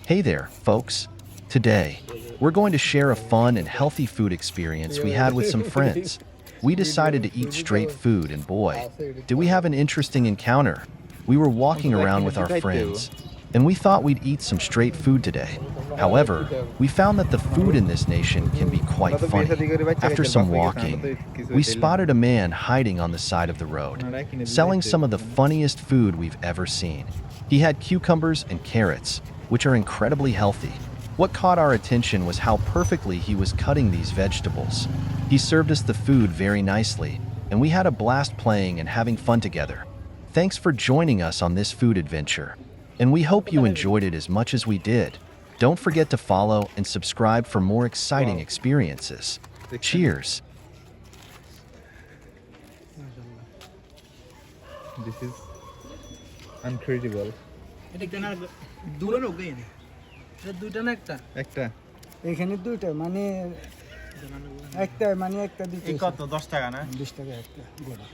Hey there, folks. Today, we're going to share a fun and healthy food experience we had with some friends. We decided to eat straight food, and boy, did we have an interesting encounter. We were walking around with our friends, and we thought we'd eat some straight food today. However, we found that the food in this nation can be quite funny. After some walking, we spotted a man hiding on the side of the road, selling some of the funniest food we've ever seen. He had cucumbers and carrots, which are incredibly healthy. What caught our attention was how perfectly he was cutting these vegetables. He served us the food very nicely, and we had a blast playing and having fun together. Thanks for joining us on this food adventure, and we hope you enjoyed it as much as we did. Don't forget to follow and subscribe for more exciting experiences. Cheers! This is incredible. একটা এখানে দুইটা মানে একটা দুইটা এই কত 10 টাকা না 20 টাকা একটা গোড়া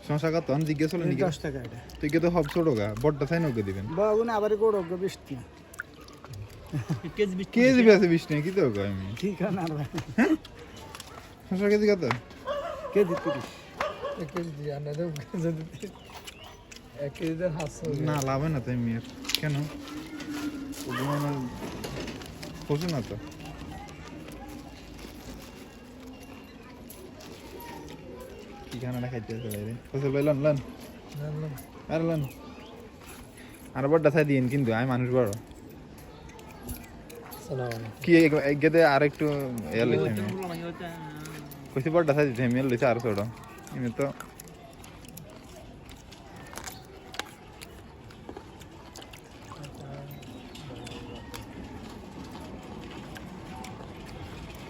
সমস্যা কত আমি জিজ্ঞেস করলাম 10 টাকা এটা তুই কে তো হব ছোট গা বড়টা চাই নকে দিবেন বাবু না আবার গোড়া 20 টাকা কেজি আছে 20 টাকা কি তো কই আমি ঠিক না ভাই সমস্যা কেজি কত কেজি 30 কেজি জানা দাও যদি এক কেজি দেন হাসো না লাভ না তাই মিয়ার কেন ওগুলো আমার পছন্দ না তো কি খানাটা খাইতে আছে রে ফসল ভাই লন লন আর লন আর বড়টা চাই দিন কিন্তু আমি মানুষ বড় কি গেদে আর একটু এর লইছে আমি কইছি বড়টা চাই দিতে আমি লইছে আর ছোট এমনি তো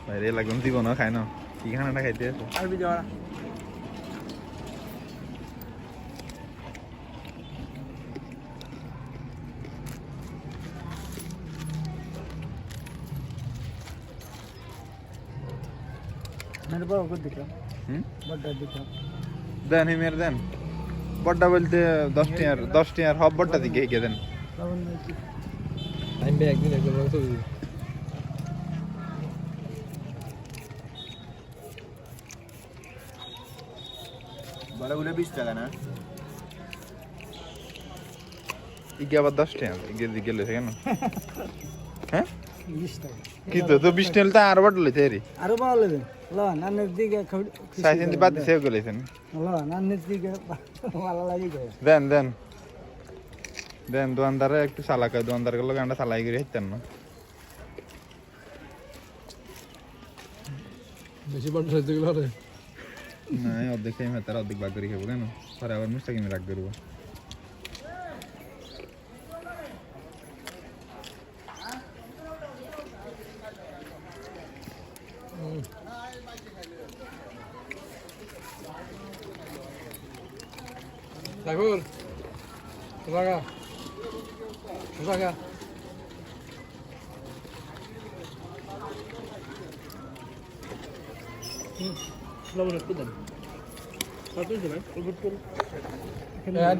বাইরে লাগুন জীবনও খায় না কি খানাটা খাইতে আছে আরবি যাওয়া মেরে বড় করে দিলাম বড়টা দিলাম দেন হিমের দেন বড়টা বলতে 10 টিয়ার হব বড়টা দিকে গিয়ে দেন আমি একদিন একদম তো বড়গুলো 20 টাকা না ইগে আবার 10 টিয়ার ইগে দিকে লইছে কেন হ্যাঁ 20 টাকা কি তো 20 টিয়ার তো আর বড় লইছে রে আরো ভালো লাগবে লো নানের দিকে সাইজেন্টি বাদ দিছে গলেছেন লো নানের দিকে ভালো লাগে গো দেন দেন দেন দোকানদারে একটু চালাক দোকানদার গুলো গান্ডা চালাই করে হিতেন না বেশি বড় সাইজ গুলো রে না অর্ধেক টাইম তার অর্ধেক ভাগ করে খাবো কেন পরে আবার মুস্তাকিমে রাগ করবো সাগর লাগা লাগা লবণ একটু দেন কত দিবেন ভাই